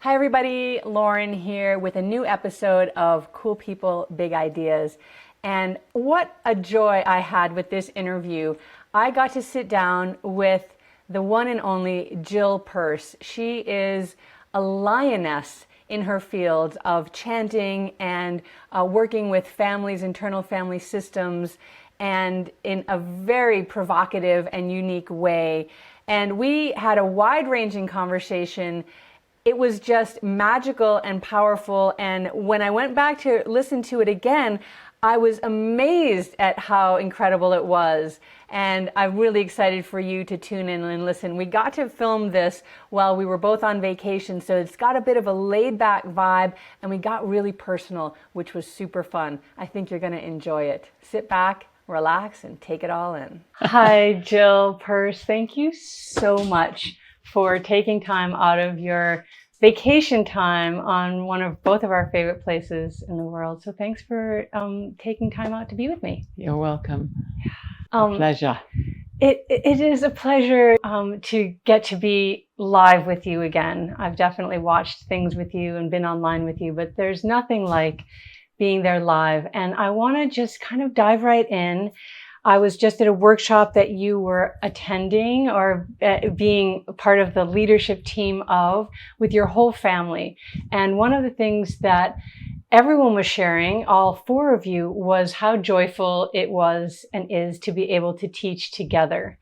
Hi everybody, Lauren here with a new episode of Cool People, Big Ideas. And what a joy I had with this interview. I got to sit down with the one and only Jill Purce. She is a lioness in her field of chanting and working with families, internal family systems, and in a very provocative and unique way. And we had a wide-ranging conversation. It was just magical and powerful. And when I went back to listen to it again, I was amazed at how incredible it was. And I'm really excited for you to tune in and listen. We got to film this while we were both on vacation, so it's got a bit of a laid-back vibe, and we got really personal, which was super fun. I think you're going to enjoy it. Sit back, relax, and take it all in. Hi, Jill Purce. Thank you so much for taking time out of your vacation time on both of our favorite places in the world. So thanks for taking time out to be with me. You're welcome. A pleasure. It is a pleasure to get to be live with you again. I've definitely watched things with you and been online with you, but there's nothing like being there live. And I want to just kind of dive right in. I was just at a workshop that you were attending or being part of the leadership team of with your whole family. And one of the things that everyone was sharing, all four of you, was how joyful it was and is to be able to teach together.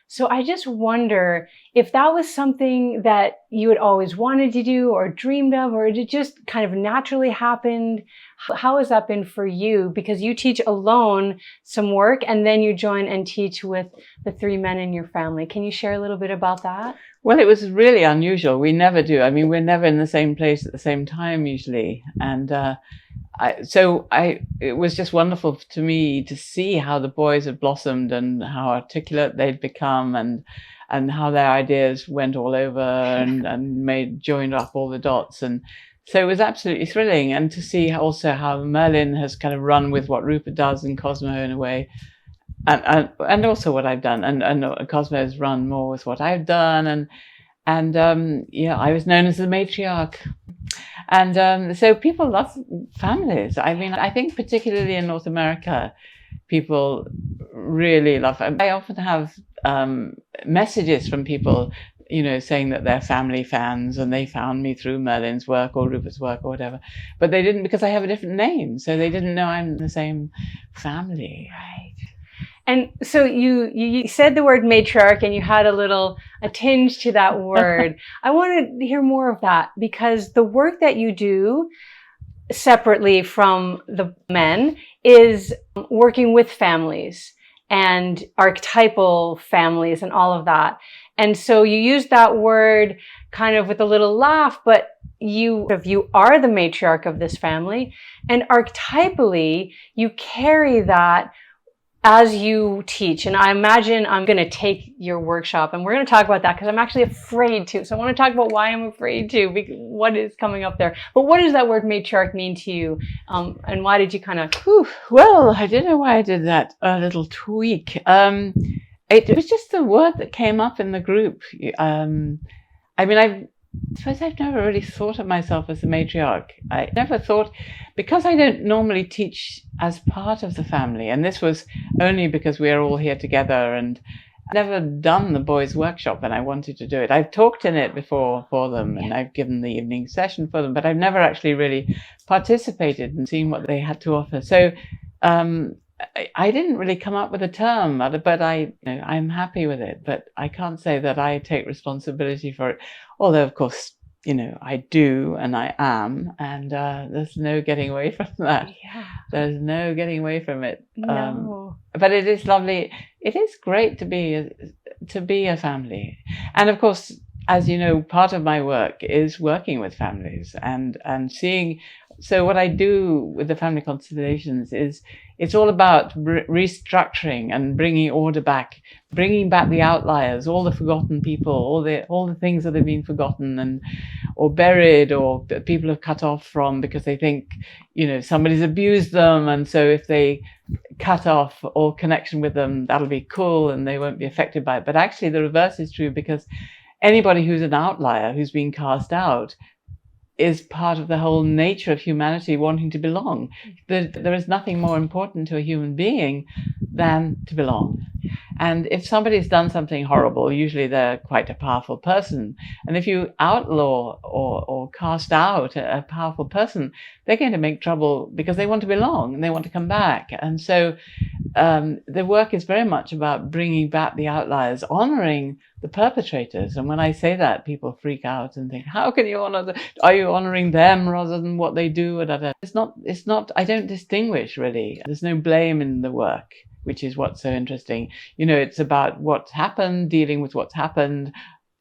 So I just wonder if that was something that you had always wanted to do or dreamed of, or it just kind of naturally happened. How has that been for you? Because you teach alone some work and then you join and teach with the three men in your family. Can you share a little bit about that? Well, it was really unusual. We never do. I mean, we're never in the same place at the same time usually. And it was just wonderful to me to see how the boys had blossomed and how articulate they'd become and how their ideas went all over and joined up all the dots. And so it was absolutely thrilling. And to see also how Merlin has kind of run with what Rupert does and Cosmo in a way. And also what I've done, and Cosmo has run more with what I've done, and I was known as the Matriarch, and so people love families. I mean, I think particularly in North America, people really love. I often have messages from people, saying that they're family fans and they found me through Merlin's work or Rupert's work or whatever, but they didn't because I have a different name, so they didn't know I'm the same family. Right. And so you said the word matriarch and you had a tinge to that word. I want to hear more of that because the work that you do separately from the men is working with families and archetypal families and all of that. And so you use that word kind of with a little laugh, but you are the matriarch of this family, and archetypally you carry that as you teach. And I imagine I'm going to take your workshop and we're going to talk about that because I'm actually afraid to. So I want to talk about why I'm afraid to, because what is coming up there. But what does that word matriarch mean to you? And why did you kind of... Well, I don't know why I did that little tweak. It was just the word that came up in the group. I suppose I've never really thought of myself as a matriarch. I never thought, because I don't normally teach as part of the family, and this was only because we are all here together, and I've never done the boys' workshop and I wanted to do it. I've talked in it before for them and I've given the evening session for them, but I've never actually really participated and seen what they had to offer. So I didn't really come up with a term, but I'm happy with it. But I can't say that I take responsibility for it. Although, of course, I do and I am, and there's no getting away from that. Yeah. There's no getting away from it. No. But it is lovely. It is great to be a family. And of course, as you know, part of my work is working with families and seeing. So what I do with the family constellations is it's all about restructuring and bringing order back, bringing back the outliers, all the forgotten people, all the things that have been forgotten or buried, or people have cut off from because they think, somebody's abused them, and so if they cut off all connection with them, that'll be cool and they won't be affected by it. But actually, the reverse is true, because anybody who's an outlier, who's been cast out, is part of the whole nature of humanity, wanting to belong. There is nothing more important to a human being than to belong. And if somebody's done something horrible, usually they're quite a powerful person. And if you outlaw or cast out a powerful person, they're going to make trouble because they want to belong and they want to come back. And so the work is very much about bringing back the outliers, honoring the perpetrators. And when I say that, people freak out and think, how can you honor are you honoring them rather than what they do? It's not, I don't distinguish really. There's no blame in the work, which is what's so interesting. It's about what's happened, dealing with what's happened,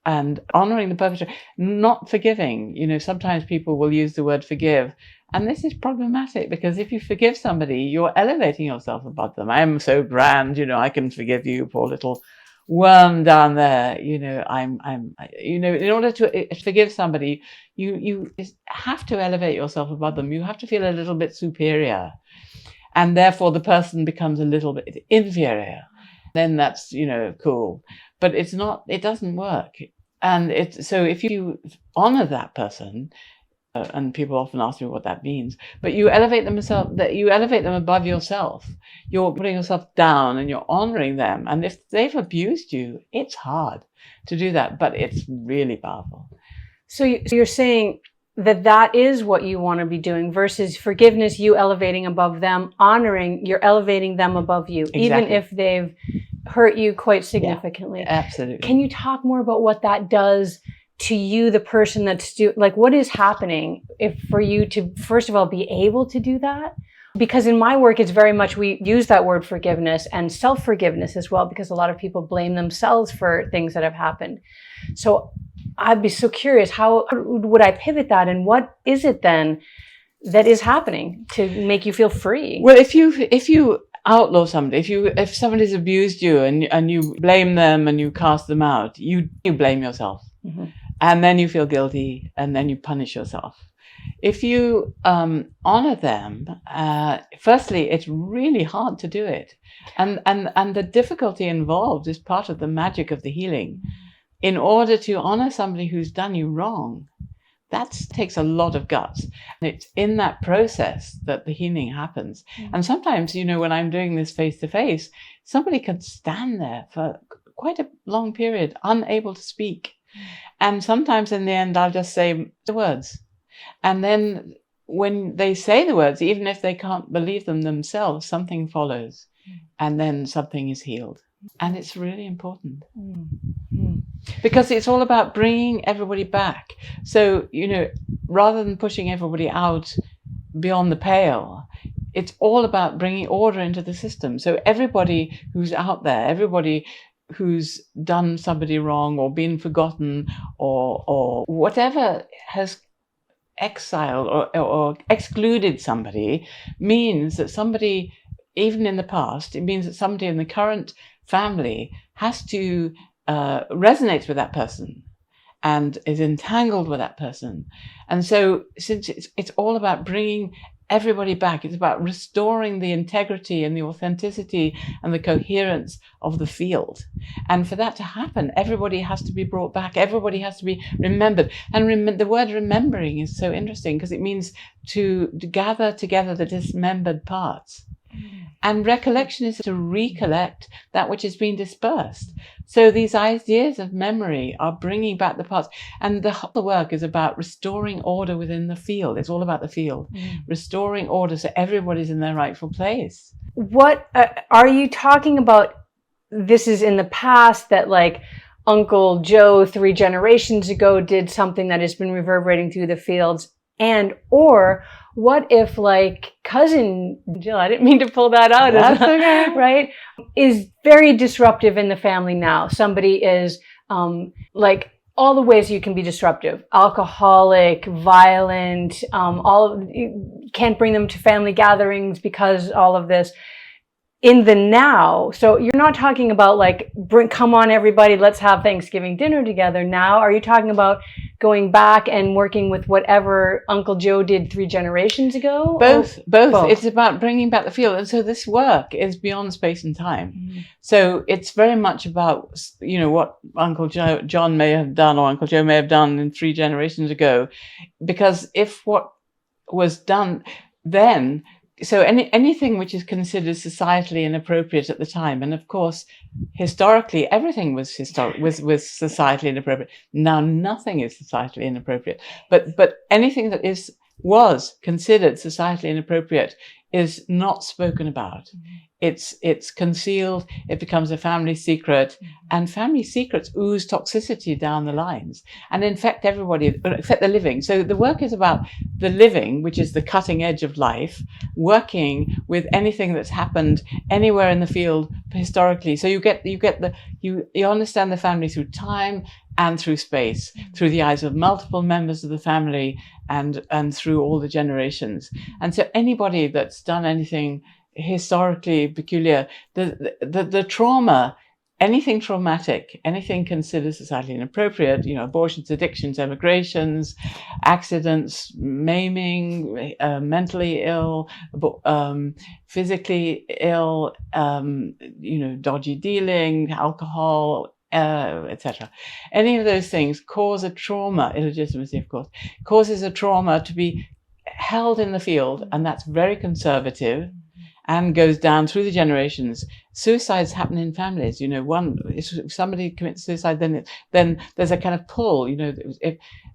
and honoring the perpetrator, not forgiving. Sometimes people will use the word forgive. And this is problematic because if you forgive somebody, you're elevating yourself above them. I am so grand, I can forgive you, poor little worm down there. In order to forgive somebody, you have to elevate yourself above them. You have to feel a little bit superior. And therefore the person becomes a little bit inferior. Then that's, cool. But it doesn't work. And so if you honor that person, and people often ask me what that means, but you elevate them above yourself. You're putting yourself down and you're honoring them. And if they've abused you, it's hard to do that, but it's really powerful. So you're saying that is what you want to be doing versus forgiveness, you elevating above them, honoring, you're elevating them above you, exactly. Even if they've hurt you quite significantly. Yeah, absolutely. Can you talk more about what that does to you, the person that's what is happening for you to, first of all, be able to do that? Because in my work, it's very much, we use that word forgiveness and self-forgiveness as well, because a lot of people blame themselves for things that have happened. So I'd be so curious, how would I pivot that? And what is it then that is happening to make you feel free? Well, if you outlaw somebody, if somebody's abused you and you blame them and you cast them out, you blame yourself. Mm-hmm. And then you feel guilty and then you punish yourself. If you honor them, firstly, it's really hard to do it. And the difficulty involved is part of the magic of the healing. In order to honor somebody who's done you wrong, that takes a lot of guts. And it's in that process that the healing happens. Mm-hmm. And sometimes, when I'm doing this face-to-face, somebody can stand there for quite a long period, unable to speak. And sometimes in the end, I'll just say the words. And then when they say the words, even if they can't believe them themselves, something follows. And then something is healed. And it's really important. Mm. Because it's all about bringing everybody back. So, rather than pushing everybody out beyond the pale, it's all about bringing order into the system. So everybody who's out there, everybody who's done somebody wrong or been forgotten or whatever has exiled or excluded somebody, means that somebody, even in the past, it means that somebody in the current family has to resonate with that person and is entangled with that person. And so since it's all about bringing everybody back, it's about restoring the integrity and the authenticity and the coherence of the field. And for that to happen, everybody has to be brought back. Everybody has to be remembered. And the word remembering is so interesting because it means to gather together the dismembered parts. And recollection is to recollect that which has been dispersed. So these ideas of memory are bringing back the parts. And the whole work is about restoring order within the field. It's all about the field. Restoring order so everybody's in their rightful place. What are you talking about? This is in the past that Uncle Joe 3 generations ago did something that has been reverberating through the fields. Or what if cousin Jill, I didn't mean to pull that out, that's okay. Right? Is very disruptive in the family now. Somebody is all the ways you can be disruptive, alcoholic, violent, you can't bring them to family gatherings because all of this. in the now. So you're not talking about like, come on everybody, let's have Thanksgiving dinner together now. Are you talking about going back and working with whatever Uncle Joe did 3 generations ago? Both. It's about bringing back the field. And so this work is beyond space and time. Mm-hmm. So it's very much about, what Uncle John may have done or Uncle Joe may have done in 3 generations ago. Because if what was done then, so anything which is considered societally inappropriate at the time, and of course, historically, everything was societally inappropriate. Now, nothing is societally inappropriate, but anything that was considered societally inappropriate is not spoken about. Mm-hmm. It's concealed. It becomes a family secret, mm-hmm. and family secrets ooze toxicity down the lines and infect everybody, except the living. So the work is about the living, which is the cutting edge of life, working with anything that's happened anywhere in the field historically. So you understand the family through time and through space, through the eyes of multiple members of the family and through all the generations. And so anybody that's done anything historically peculiar, the trauma, anything traumatic, anything considered societally inappropriate, abortions, addictions, emigrations, accidents, maiming, mentally ill, physically ill, dodgy dealing, alcohol, etc. Any of those things cause a trauma, illegitimacy, of course, causes a trauma to be held in the field, and that's very conservative and goes down through the generations. Suicides happen in families. If somebody commits suicide, then there's a kind of pull.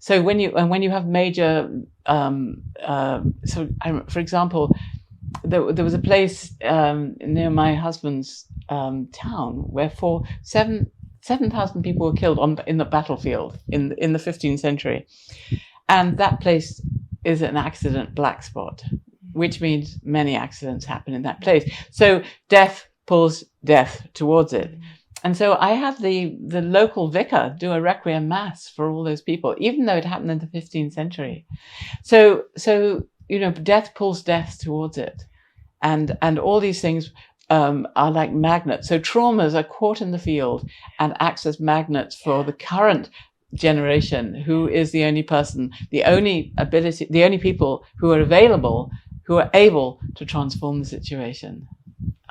So when you have major, for example, there was a place near my husband's town where 7,000 people were killed in the battlefield in the 15th century, and that place is an accident black spot, which means many accidents happen in that place. So death pulls death towards it. And so I had the local vicar do a requiem mass for all those people, even though it happened in the 15th century. So death pulls death towards it. And all these things are like magnets. So traumas are caught in the field and acts as magnets for the current generation, who is the only people who are available, who are able to transform the situation.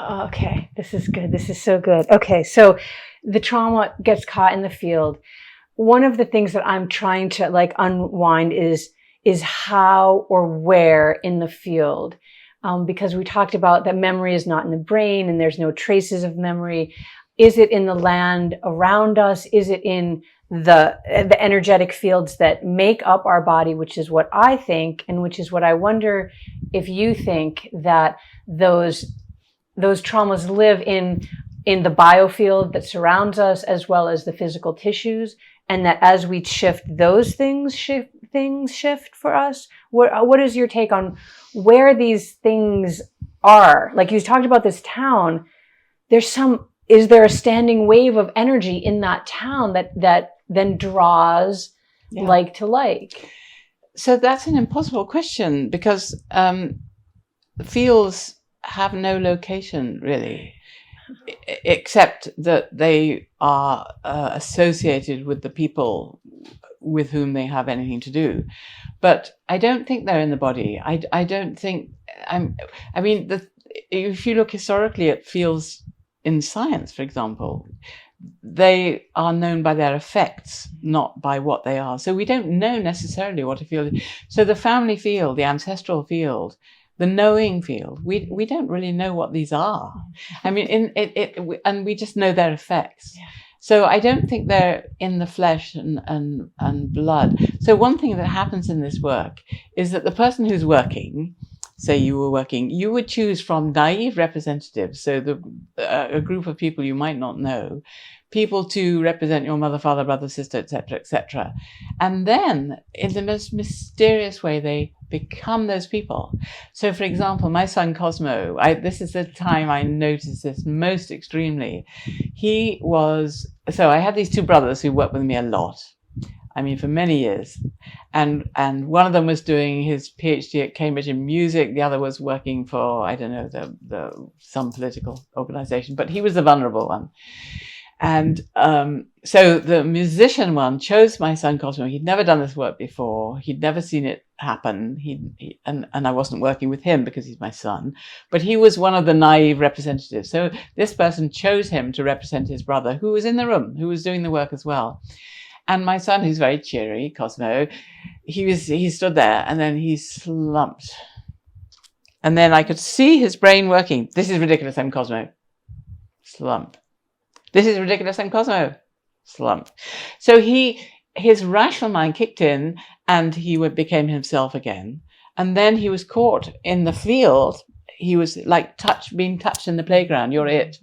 Okay, this is good. This is so good. Okay, so the trauma gets caught in the field. One of the things that I'm trying to unwind is how or where in the field. Because we talked about that memory is not in the brain and there's no traces of memory. Is it in the land around us? Is it in the energetic fields that make up our body, which is what I think, and which is what I wonder if you think, that those traumas live in the biofield that surrounds us, as well as the physical tissues, and that as we shift those things shift for us. What is your take on where these things are? Like you talked about this town, is there a standing wave of energy in that town that then draws like to like? So that's an impossible question, because fields have no location really, except that they are associated with the people with whom they have anything to do. But I don't think they're in the body. I don't think, if you look historically at fields in science, for example, they are known by their effects, not by what they are. So we don't know necessarily what a field is. So the family field, the ancestral field, the knowing field, we don't really know what these are. I mean, and we just know their effects. Yeah. So I don't think they're in the flesh and blood. So one thing that happens in this work is that the person who's working, say you were working, you would choose from naive representatives, so a group of people you might not know, people to represent your mother, father, brother, sister, etc., etc. And then, in the most mysterious way, they become those people. So, for example, my son Cosmo, this is the time I noticed this most extremely. So I had these 2 brothers who worked with me a lot. I mean, for many years. And one of them was doing his PhD at Cambridge in music. The other was working for, I don't know, some political organization, but he was the vulnerable one. And so the musician one chose my son Cosmo. He'd never done this work before. He'd never seen it happen. And I wasn't working with him because he's my son, but he was one of the naive representatives. So this person chose him to represent his brother, who was in the room, who was doing the work as well. And my son, who's very cheery, Cosmo, he stood there and then he slumped. And then I could see his brain working. This is ridiculous, I'm Cosmo. Slump. This is ridiculous, I'm Cosmo. Slump. So his rational mind kicked in and he became himself again. And then he was caught in the field. He was like being touched in the playground. You're it.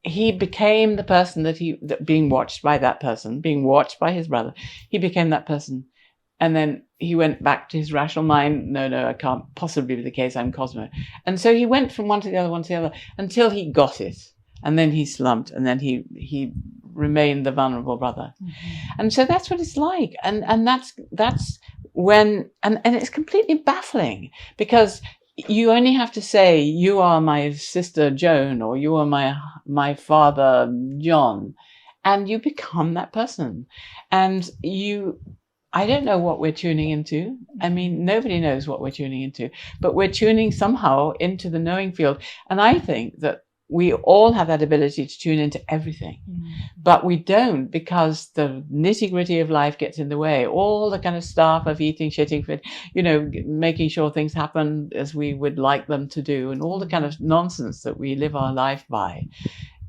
He became the person that being watched by that person, being watched by his brother. He became that person. And then he went back to his rational mind. No, I can't possibly be the case. I'm Cosmo. And so he went from one to the other, until he got it. And then he slumped, and then he remained the vulnerable brother. And so that's what it's like. And that's when, and it's completely baffling, because you only have to say, you are my sister Joan, or you are my father John, and you become that person. And I don't know what we're tuning into. I mean, nobody knows what we're tuning into, but we're tuning somehow into the knowing field. And I think that we all have that ability to tune into everything, but we don't, because the nitty-gritty of life gets in the way. All the kind of stuff of eating, shitting, fit, making sure things happen as we would like them to do, and all the kind of nonsense that we live our life by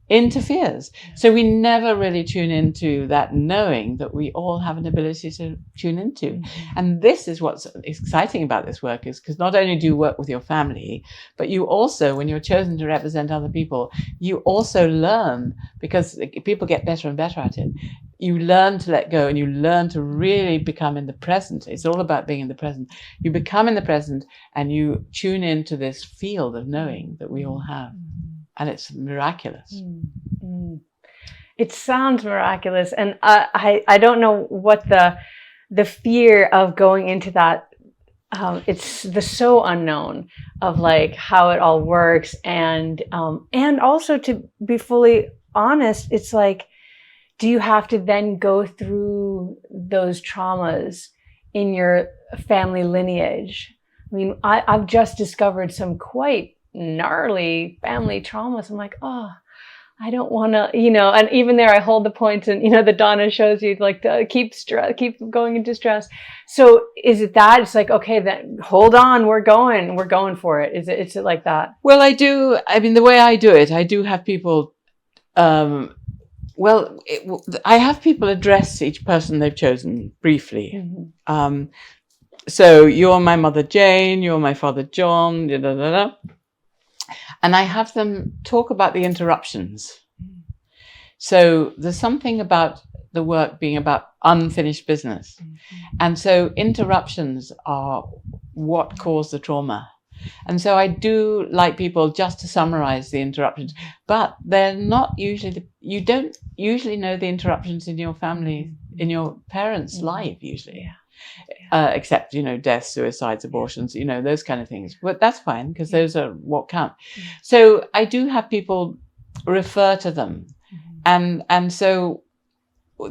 interferes. So we never really tune into that knowing that we all have an ability to tune into. And this is what's exciting about this work, is because not only do you work with your family, but you also, when you're chosen to represent other people, you also learn, because people get better and better at it. You learn to let go, and you learn to really become in the present. It's all about being in the present. You become in the present and you tune into this field of knowing that we all have. And it's miraculous. It sounds miraculous. And I don't know what the fear of going into that, it's the so unknown of like how it all works. And also, to be fully honest, it's like, do you have to then go through those traumas in your family lineage? I mean, I've just discovered some quite gnarly family traumas. I'm like, oh, I don't want to, and even there I hold the points, and, the Donna shows you like to keep going into stress. So is it that it's like, okay, then hold on, we're going for it. Is it like that? Well, I do. I mean, the way I do it, I do have people, I have people address each person they've chosen briefly. So you're my mother Jane, you're my father John, da, da, da, da. And I have them talk about the interruptions. So there's something about the work being about unfinished business. And so interruptions are what caused the trauma. And so I do like people just to summarize the interruptions, but they're not usually, you don't usually know the interruptions in your family, in your parents' life usually. Except, deaths, suicides, abortions, those kind of things. But that's fine, because those are what count. So I do have people refer to them. And so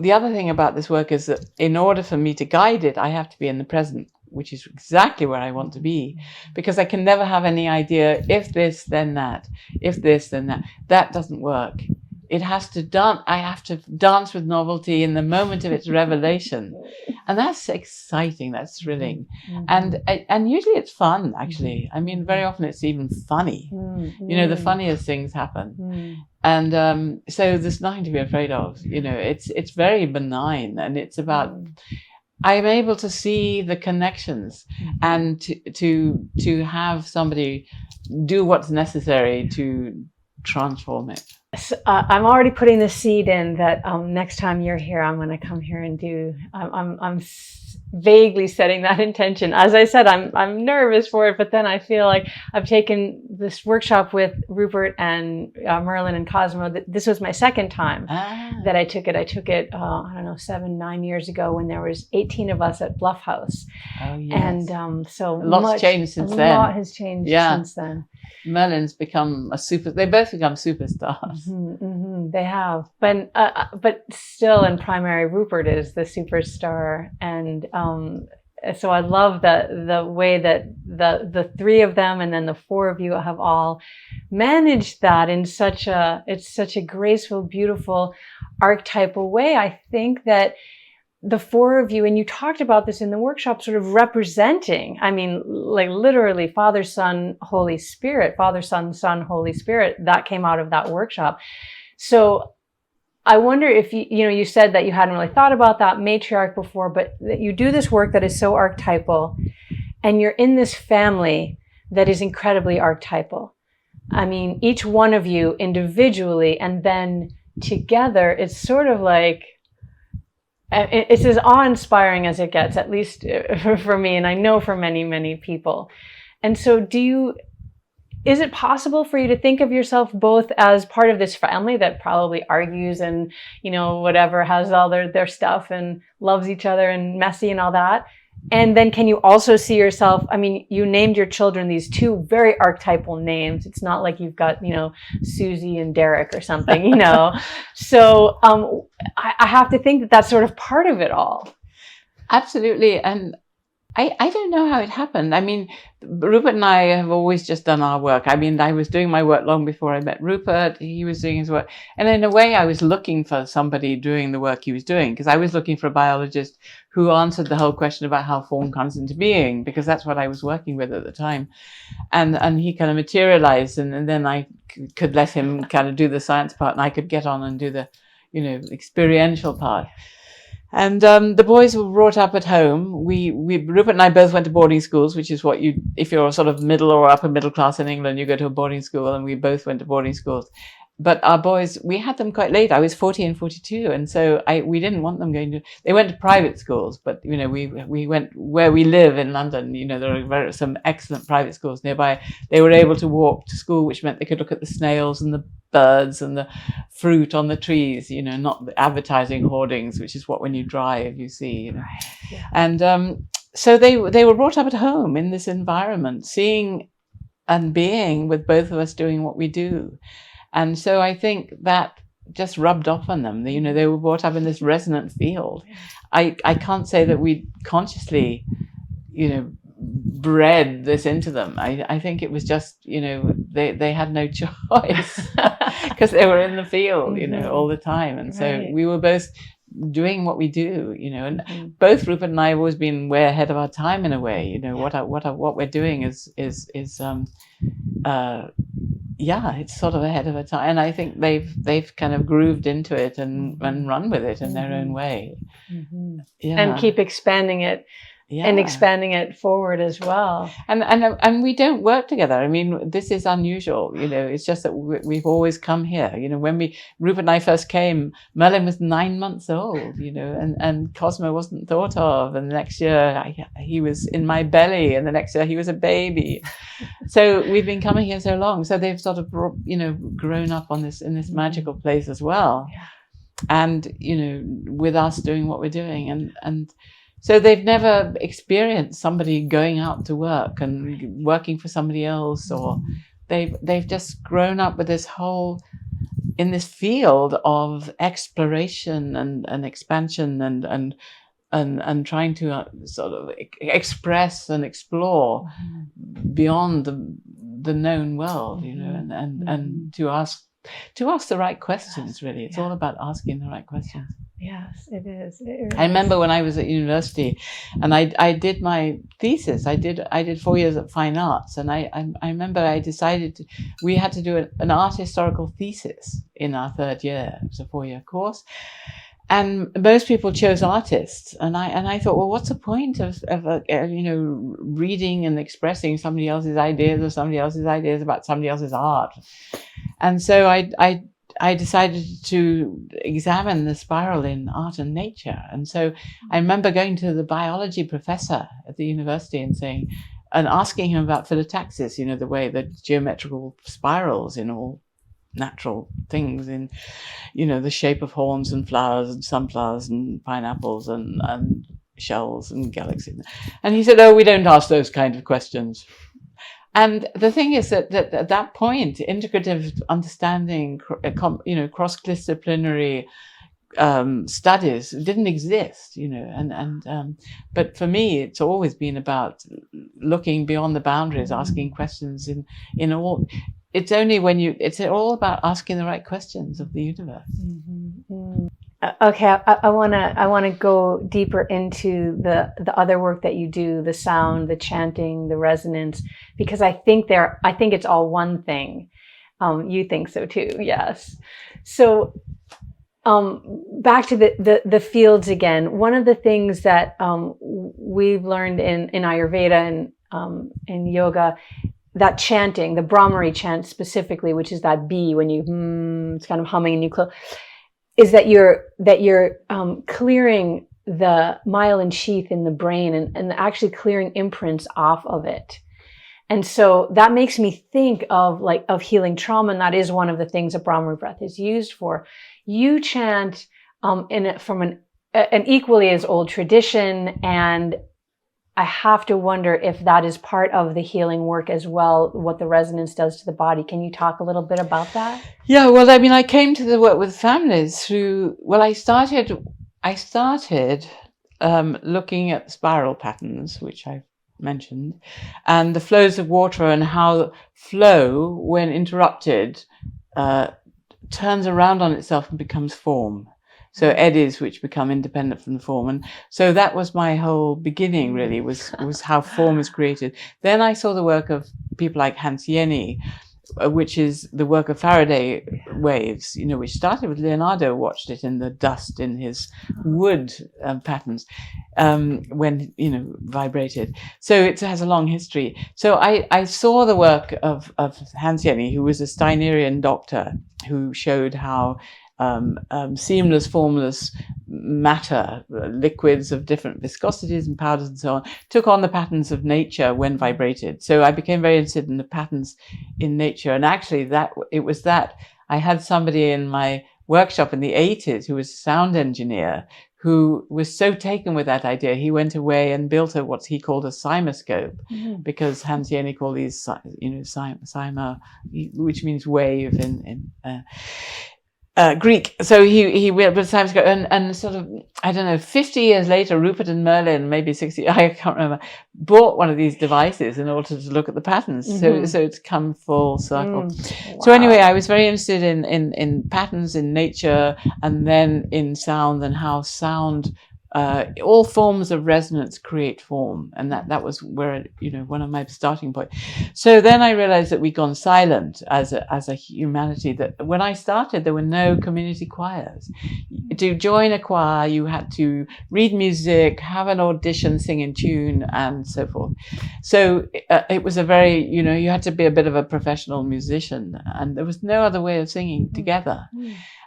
the other thing about this work is that in order for me to guide it, I have to be in the present, which is exactly where I want to be, because I can never have any idea, if this, then that, if this, then that. That doesn't work. It has to dance. I have to dance with novelty in the moment of its revelation. And that's exciting. That's thrilling. And usually it's fun, actually. I mean, very often it's even funny. The funniest things happen. And so there's nothing to be afraid of. It's very benign, and it's about, I'm able to see the connections and to have somebody do what's necessary to transform it. So, I'm already putting the seed in that next time you're here, I'm going to come here and do. I'm vaguely setting that intention. As I said, I'm nervous for it, but then I feel like I've taken this workshop with Rupert and Merlin and Cosmo. This was my second time that I took it. I took it, I don't know, 7-9 years ago when there was 18 of us at Bluff House. Oh, yes. And so a lot's changed since then. A lot has changed since then. Merlin's become they both become superstars. They have, but still in primary, Rupert is the superstar, and so I love the way that the three of them and then the four of you have all managed that in such a graceful, beautiful, archetypal way. I think that the four of you, and you talked about this in the workshop, sort of representing, I mean, like literally Father, Son, Holy Spirit, Father, Son, Son, Holy Spirit, that came out of that workshop. So I wonder if you said that you hadn't really thought about that matriarch before, but that you do this work that is so archetypal, and you're in this family that is incredibly archetypal. I mean, each one of you individually and then together, it's sort of like, it's as awe-inspiring as it gets, at least for me, and I know for many, many people. And so is it possible for you to think of yourself both as part of this family that probably argues and, whatever, has all their stuff and loves each other and messy and all that? And then can you also see yourself, I mean, you named your children these two very archetypal names. It's not like you've got, Susie and Derek or something, So I have to think that that's sort of part of it all. Absolutely. And I don't know how it happened. I mean, Rupert and I have always just done our work. I mean, I was doing my work long before I met Rupert. He was doing his work. And in a way, I was looking for somebody doing the work he was doing, because I was looking for a biologist who answered the whole question about how form comes into being, because that's what I was working with at the time. And he kind of materialized, and then I could let him kind of do the science part, and I could get on and do the, experiential part. And the boys were brought up at home. Rupert and I both went to boarding schools, which is what if you're sort of middle or upper middle class in England, you go to a boarding school, and we both went to boarding schools. But our boys, we had them quite late. I was 40 and 42. And so we didn't want them they went to private schools, but, we went where we live in London. There are some excellent private schools nearby. They were able to walk to school, which meant they could look at the snails and the birds and the fruit on the trees, not the advertising hoardings, which is what when you drive, you see, Yeah. And so they were brought up at home in this environment, seeing and being with both of us doing what we do. And so I think that just rubbed off on them. They were brought up in this resonant field. I can't say that we consciously, bred this into them. I think it was just, they had no choice because they were in the field, all the time. And so we were both doing what we do, and both Rupert and I have always been way ahead of our time in a way. What we're doing is it's sort of ahead of our time, and I think they've kind of grooved into it and run with it in their own way, and keep expanding it. Yeah. And expanding it forward as well. And we don't work together. I mean, this is unusual. It's just that we've always come here. When Rupert and I first came, Merlin was 9 months old. And Cosmo wasn't thought of. And the next year he was in my belly, and the next year he was a baby. So we've been coming here so long. So they've sort of grown up in this magical place as well. Yeah. And with us doing what we're doing, and. So they've never experienced somebody going out to work and working for somebody else, or they've just grown up with this in this field of exploration and expansion and trying to sort of express and explore beyond the known world, and to ask the right questions. Really, it's all about asking the right questions. Yes, it is. I remember when I was at university, and I did my thesis. I did 4 years at fine arts, and I remember I decided we had to do an art historical thesis in our third year. It was a 4-year course, and most people chose artists, and I thought, well, what's the point of reading and expressing somebody else's ideas or somebody else's ideas about somebody else's art? And so I decided to examine the spiral in art and nature. And so I remember going to the biology professor at the university and asking him about phyllotaxis, the way that geometrical spirals in all natural things, in the shape of horns and flowers and sunflowers and pineapples and shells and galaxies. And he said, oh, we don't ask those kind of questions. And the thing is that at that point, integrative understanding, cross-disciplinary studies didn't exist, but for me, it's always been about looking beyond the boundaries, asking questions in all. It's only when it's all about asking the right questions of the universe. Mm-hmm. Okay, I want to go deeper into the other work that you do, the sound, the chanting, the resonance, because I think it's all one thing. You think so too, yes. So back to the fields again. One of the things that we've learned in Ayurveda and in yoga, that chanting, the Brahmari chant specifically, which is that B when it's kind of humming and you close, is that you're clearing the myelin sheath in the brain and actually clearing imprints off of it. And so that makes me think of healing trauma, and that is one of the things that Brahmari breath is used for. You chant from an equally as old tradition, and I have to wonder if that is part of the healing work as well, what the resonance does to the body. Can you talk a little bit about that? Yeah, well, I mean, I came to the work with families through, I started looking at spiral patterns, which I mentioned, and the flows of water and how flow, when interrupted, turns around on itself and becomes form. So eddies which become independent from the form. And so that was my whole beginning, really, was how form is created. Then I saw the work of people like Hans Jenny, which is the work of Faraday waves, which started with Leonardo, watched it in the dust in his wood patterns when, vibrated. So it has a long history. So I saw the work of Hans Jenny, who was a Steinerian doctor, who showed how seamless, formless matter, liquids of different viscosities and powders and so on, took on the patterns of nature when vibrated. So I became very interested in the patterns in nature. And actually I had somebody in my workshop in the 80s who was a sound engineer who was so taken with that idea, he went away and built what he called a cymoscope, because Hans Jenny called these, cyma, which means wave in Greek. So he built a cymoscope, and sort of, I don't know, 50 years later, Rupert and Merlin, maybe 60, I can't remember, bought one of these devices in order to look at the patterns. So it's come full circle. Wow. So anyway, I was very interested in patterns in nature, and then in sound, and how sound, all forms of resonance create form, and that was where one of my starting points. So then I realized that we'd gone silent as a humanity. That when I started, there were no community choirs. To join a choir, you had to read music, have an audition, sing in tune, and so forth. So it was a very you had to be a bit of a professional musician, and there was no other way of singing together.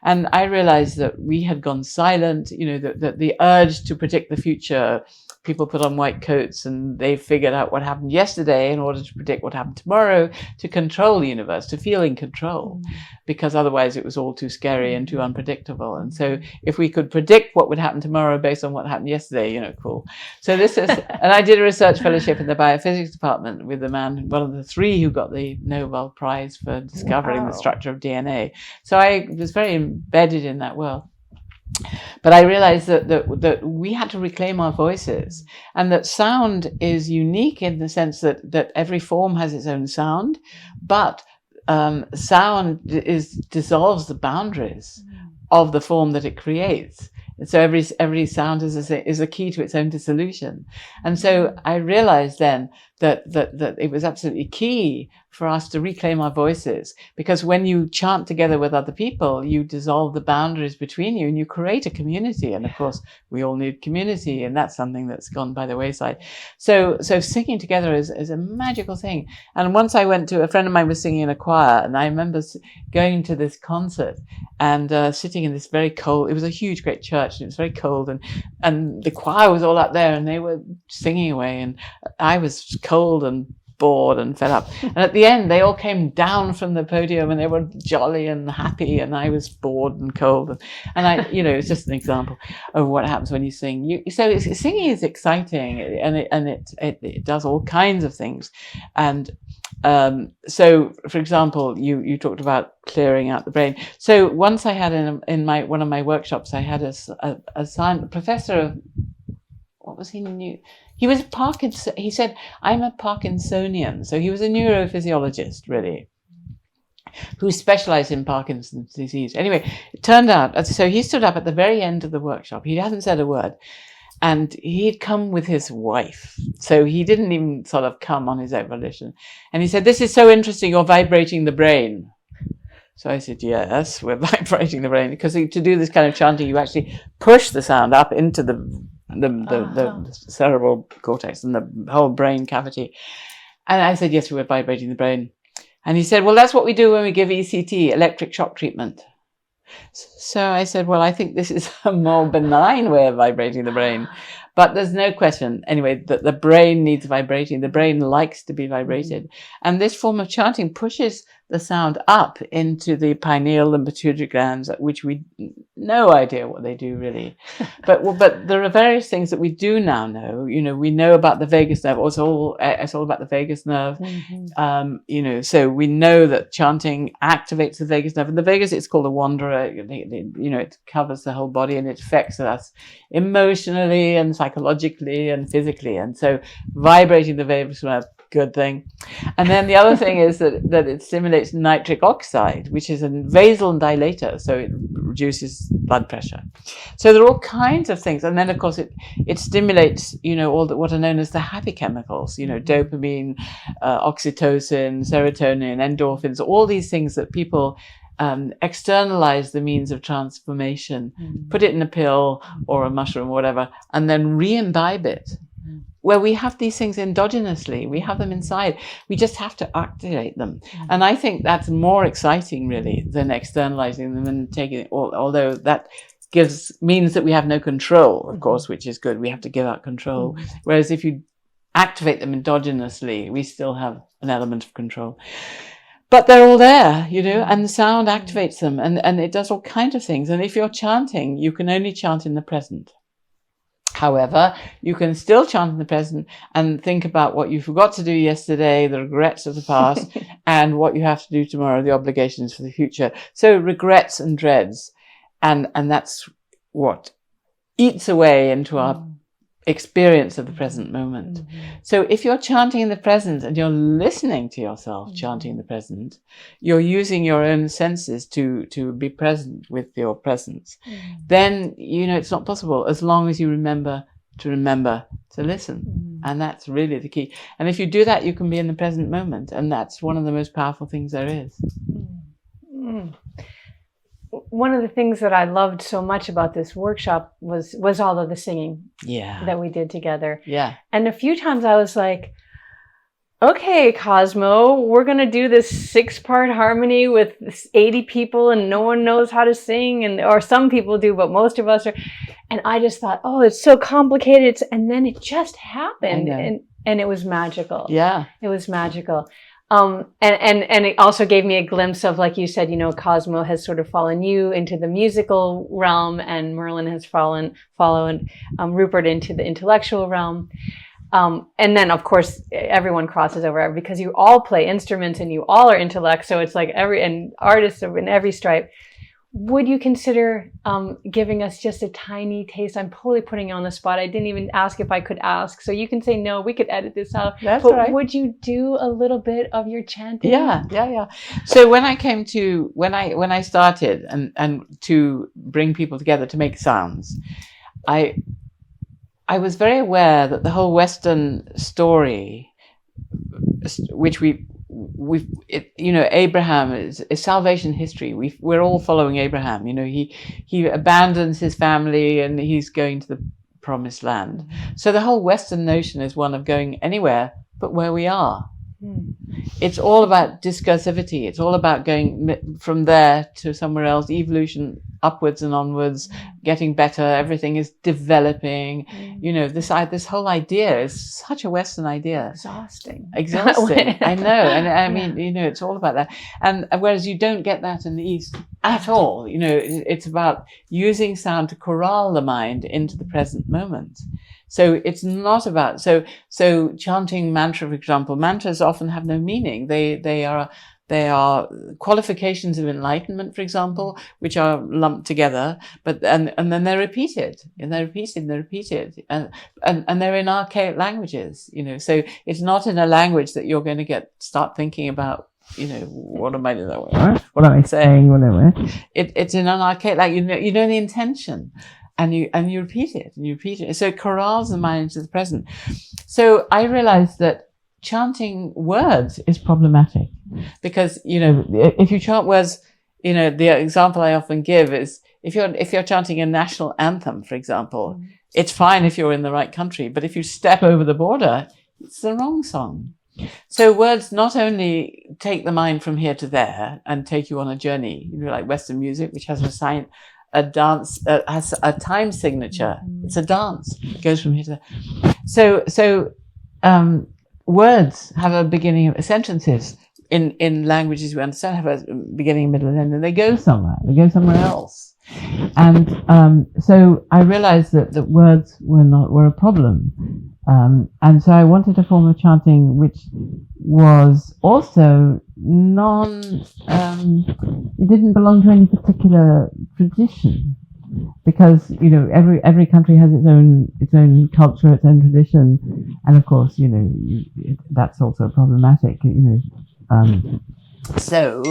And I realized that we had gone silent, that the urge to predict the future, people put on white coats and they figured out what happened yesterday in order to predict what happened tomorrow, to control the universe, to feel in control, because otherwise it was all too scary and too unpredictable. And so if we could predict what would happen tomorrow based on what happened yesterday, cool. So this is, and I did a research fellowship in the biophysics department with the man, one of the three who got the Nobel Prize for discovering the structure of DNA. So I was very embedded in that world. But I realized that we had to reclaim our voices, and that sound is unique in the sense that every form has its own sound, but sound dissolves the boundaries of the form that it creates. And so every sound is a key to its own dissolution. And so I realized then that it was absolutely key for us to reclaim our voices, because when you chant together with other people, you dissolve the boundaries between you and you create a community. And of course, we all need community, and that's something that's gone by the wayside. So singing together is a magical thing. And once I went to, a friend of mine was singing in a choir, and I remember going to this concert and sitting in this very cold, it was a huge, great church, and it was very cold, and the choir was all up there, and they were singing away, and I was cold and bored and fed up. And at the end, they all came down from the podium, and they were jolly and happy, and I was bored and cold. And I, it's just an example of what happens when you sing. So singing is exciting, and it does all kinds of things. And so, for example, you talked about clearing out the brain. So once I had in one of my workshops, I had a science professor of, what was he new? He was Parkinson. He said, I'm a Parkinsonian. So he was a neurophysiologist, really, who specialized in Parkinson's disease. Anyway, it turned out, so he stood up at the very end of the workshop. He hadn't said a word. And he'd come with his wife. So he didn't even sort of come on his own volition. And he said, this is so interesting, you're vibrating the brain. So I said, yes, we're vibrating the brain. Because to do this kind of chanting, you actually push the sound up into the cerebral cortex and the whole brain cavity. And I said, yes, we're vibrating the brain. And he said, well, that's what we do when we give ECT, electric shock treatment. So I said, well, I think this is a more benign way of vibrating the brain. But there's no question, anyway, that the brain needs vibrating. The brain likes to be vibrated. And this form of chanting pushes the sound up into the pineal and pituitary glands, which we no idea what they do really. But there are various things that we do now know. We know about the vagus nerve. It's all about the vagus nerve. Mm-hmm. So we know that chanting activates the vagus nerve. And the vagus, it's called a wanderer. It covers the whole body, and it affects us emotionally and psychologically and physically. And so vibrating the vagus nerve, good thing. And then the other thing is that it stimulates nitric oxide, which is a vasodilator, so it reduces blood pressure. So there are all kinds of things. And then, of course, it stimulates, all what are known as the happy chemicals, dopamine, oxytocin, serotonin, endorphins, all these things that people externalize the means of transformation, put it in a pill or a mushroom or whatever, and then re-imbibe it. Where we have these things endogenously, we have them inside. We just have to activate them. And I think that's more exciting, really, than externalizing them and taking it, although that means that we have no control, of course, which is good. We have to give up control. Whereas if you activate them endogenously, we still have an element of control. But they're all there, and the sound activates them, and it does all kinds of things. And if you're chanting, you can only chant in the present. However, you can still chant in the present and think about what you forgot to do yesterday, the regrets of the past, and what you have to do tomorrow, the obligations for the future. So regrets and dreads. And that's what eats away into our experience of the present moment. So if you're chanting in the present and you're listening to yourself chanting in the present, you're using your own senses to be present with your presence. Then, it's not possible as long as you remember to listen. And that's really the key. And if you do that, you can be in the present moment. And that's one of the most powerful things there is. One of the things that I loved so much about this workshop was all of the singing that we did together. Yeah. And a few times I was like, okay, Cosmo, we're going to do this 6-part harmony with 80 people and no one knows how to sing, or some people do, but most of us are. And I just thought, oh, it's so complicated. And then it just happened, and it was magical. Yeah. It was magical. And it also gave me a glimpse of, like you said, Cosmo has sort of fallen you into the musical realm, and Merlin has followed Rupert into the intellectual realm. And then, of course, everyone crosses over because you all play instruments and you all are intellect. So it's like and artists in every stripe. Would you consider giving us just a tiny taste? I'm totally putting you on the spot. I didn't even ask if I could ask. So you can say no, we could edit this out. That's but right. Would you do a little bit of your chanting? Yeah. So when I started and to bring people together to make sounds, I was very aware that the whole Western story, which we Abraham is salvation history. We're all following Abraham. He abandons his family and he's going to the promised land. So the whole Western notion is one of going anywhere but where we are. It's all about discursivity. It's all about going from there to somewhere else, evolution, upwards and onwards, getting better. Everything is developing. This whole idea is such a Western idea. Exhausting. I know. And I mean, it's all about that. And whereas you don't get that in the East at all. It's about using sound to corral the mind into the present moment. So it's not about, so chanting mantra, for example, mantras often have no meaning. They are qualifications of enlightenment, for example, which are lumped together, and then they're repeated, and they're repeated, and they're in archaic languages, so it's not in a language that you're going to start thinking about, what am I doing? What am I saying? Whatever. It's in an archaic, like, you know the intention. And you repeat it, So it corrals the mind into the present. So I realized that chanting words is problematic because, if you chant words, the example I often give is if you're chanting a national anthem, for example, it's fine if you're in the right country, but if you step over the border, it's the wrong song. So words not only take the mind from here to there and take you on a journey, like Western music, which has a dance has a time signature. It's a dance. It goes from here to there. So words have a beginning. Sentences in languages we understand have a beginning, middle, and end, and they go somewhere. They go somewhere else. And so I realized that words were a problem. And so I wanted a form of chanting which was also it didn't belong to any particular tradition, because every country has its own culture, its own tradition, and of course that's also problematic. So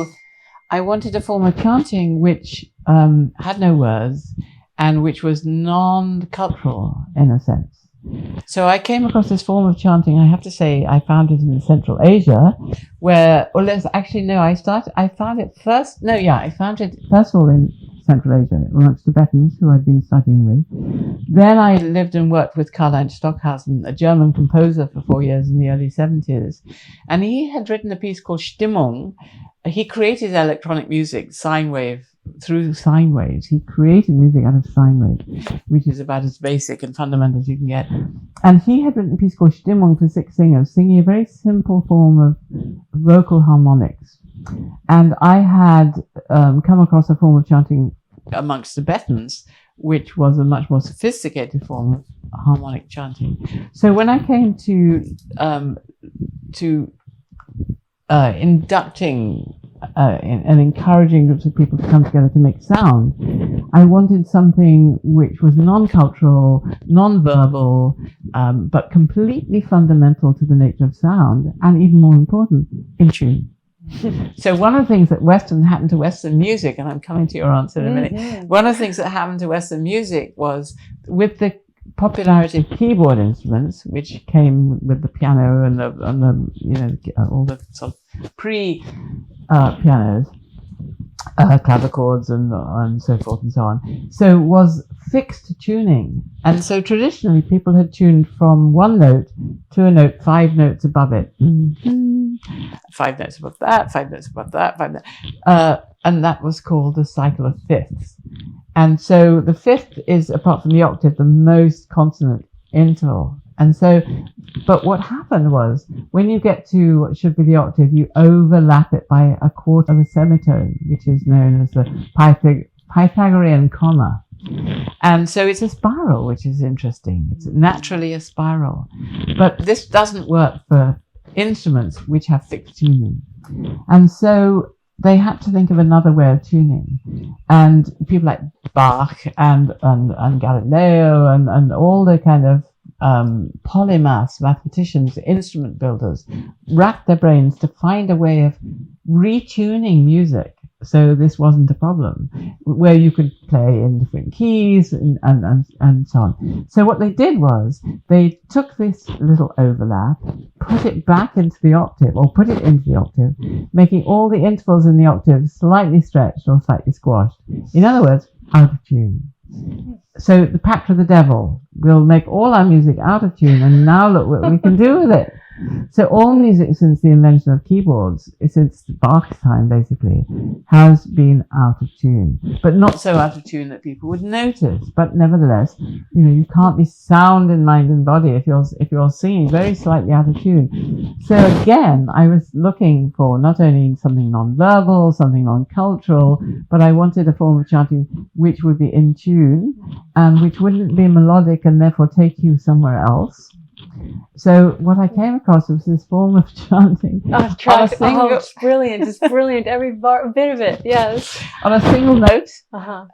I wanted a form of chanting which had no words and which was non-cultural in a sense. So I came across this form of chanting. I have to say, I found it in Central Asia, I found it first of all in Central Asia, amongst Tibetans who I'd been studying with. Then I lived and worked with Karl-Heinz Stockhausen, a German composer, for 4 years in the early 70s. And he had written a piece called Stimmung. He created electronic music, through sine waves. He created music out of sine waves, which is about as basic and fundamental as you can get. And he had written a piece called Stimmung for 6 singers, singing a very simple form of vocal harmonics. And I had come across a form of chanting amongst Tibetans, which was a much more sophisticated form of harmonic chanting. So when I came to inducting and encouraging groups of people to come together to make sound, I wanted something which was non-cultural, non-verbal, but completely fundamental to the nature of sound, and even more important, in tune. So one of the things that happened to Western music, and I'm coming to your answer in a minute, one of the things that happened to Western music was with the popularity of keyboard instruments, which came with the piano and all the sort of pianos, clavichords and so forth and so on. So was fixed tuning. And so traditionally people had tuned from one note to a note 5 notes above it. 5 notes above that, 5 notes above that, 5 notes. And that was called the cycle of fifths. And so the fifth is, apart from the octave, the most consonant interval. And so, but what happened was, when you get to what should be the octave, you overlap it by a quarter of a semitone, which is known as the Pythagorean comma. And so it's a spiral, which is interesting. It's naturally a spiral. But this doesn't work for instruments which have fixed tuning. And so they had to think of another way of tuning. And people like Bach and Galileo and all the kind of polymaths, mathematicians, instrument builders, racked their brains to find a way of retuning music So this wasn't a problem, where you could play in different keys and so on. So what they did was they took this little overlap, put it back into the octave, or put it into the octave, making all the intervals in the octave slightly stretched or slightly squashed. In other words, out of tune. So the pact of the devil will make all our music out of tune, and now look what we can do with it. So all music since the invention of keyboards, since Bach's time basically, has been out of tune, but not so out of tune that people would notice. But nevertheless, you can't be sound in mind and body if you're singing very slightly out of tune. So again, I was looking for not only something non-verbal, something non-cultural, but I wanted a form of chanting which would be in tune and which wouldn't be melodic and therefore take you somewhere else. So what I came across was this form of chanting. It's brilliant. It's brilliant. Every bit of it. Yes. On a single note,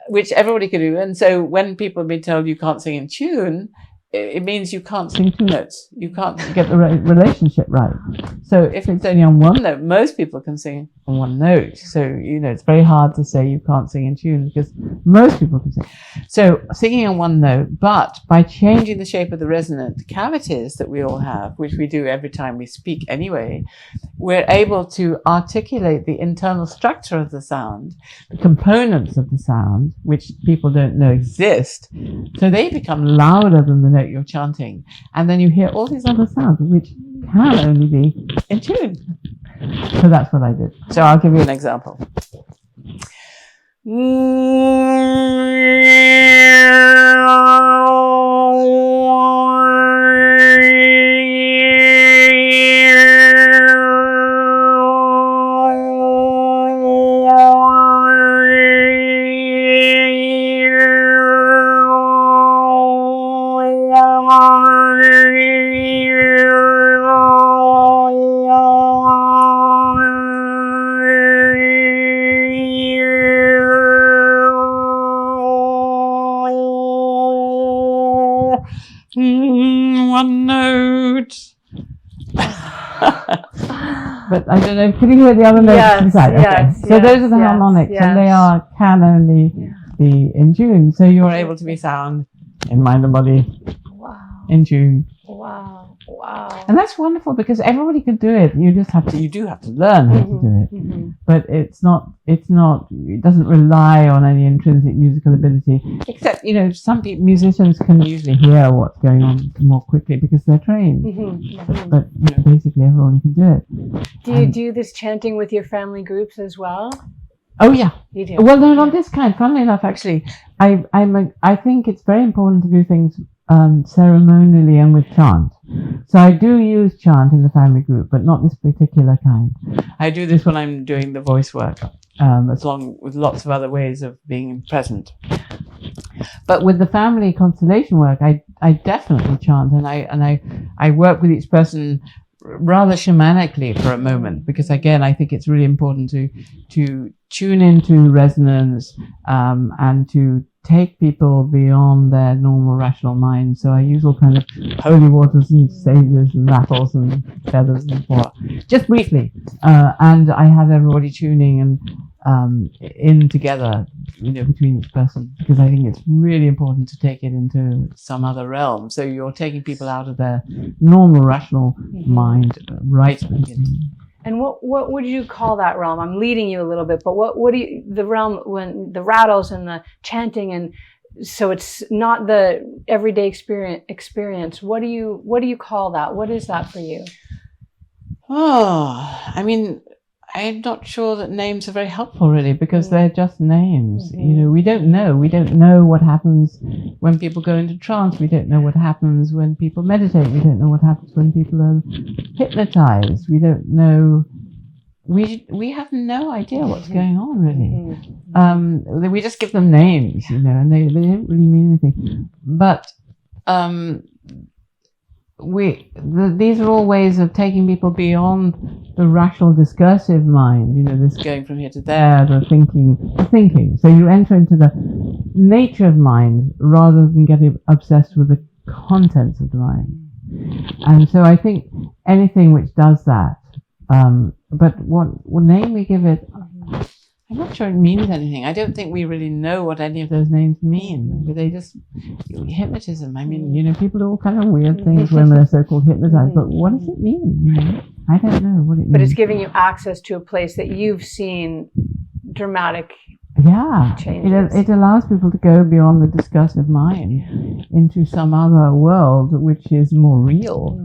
which everybody could do. And so when people have been told you can't sing in tune, it means you can't sing two notes. You can't get the relationship right. So if it's only on one note, most people can sing on one note. So, it's very hard to say you can't sing in tune because most people can sing. So singing on one note, but by changing the shape of the resonant cavities that we all have, which we do every time we speak anyway, we're able to articulate the internal structure of the sound, the components of the sound, which people don't know exist. So they become louder than the note you're chanting, and then you hear all these other sounds which can only be in tune. So that's what I did. So I'll give you an example. One note. But I don't know, can you hear the other notes inside? Yes, okay. So those are the harmonics, and they can only be in tune. So you're able to be sound in mind and body, in tune. Wow. And that's wonderful because everybody can do it. You do have to learn how to do it. But it doesn't rely on any intrinsic musical ability. Except, some musicians can usually hear what's going on more quickly because they're trained. But basically everyone can do it. Do you do this chanting with your family groups as well? Oh yeah. You do? Well, no, not this kind. Funnily enough, actually, I think it's very important to do things ceremonially and with chant. So I do use chant in the family group, but not this particular kind. I do this when I'm doing the voice work, along with lots of other ways of being present. But with the family constellation work, I definitely chant, and I work with each person rather shamanically for a moment, because again, I think it's really important to tune into resonance and to take people beyond their normal rational mind. So I use all kind of holy waters and sages and rattles and feathers and what, just briefly, and I have everybody tuning and in together, between each person, because I think it's really important to take it into some other realm. So you're taking people out of their normal rational mind right at the beginning. And what would you call that realm? I'm leading you a little bit, but what do you, the realm when the rattles and the chanting, and so it's not the everyday experience. What do you call that? What is that for you? Oh, I mean, I'm not sure that names are very helpful, really, because they're just names. We don't know. We don't know what happens when people go into trance. We don't know what happens when people meditate. We don't know what happens when people are hypnotized. We don't know. We have no idea what's going on, really. We just give them names, and they don't really mean anything. But these are all ways of taking people beyond the rational discursive mind, this going from here to there, the thinking. So you enter into the nature of mind rather than getting obsessed with the contents of the mind. And so I think anything which does that, but what name we give it, I'm not sure it means anything. I don't think we really know what any of those names mean. They just hypnotism. I mean, people do all kind of weird things when they're so-called hypnotized. But what does it mean? I don't know what it means. But it's giving you access to a place that you've seen dramatic changes. It allows people to go beyond the discursive mind into some other world which is more real.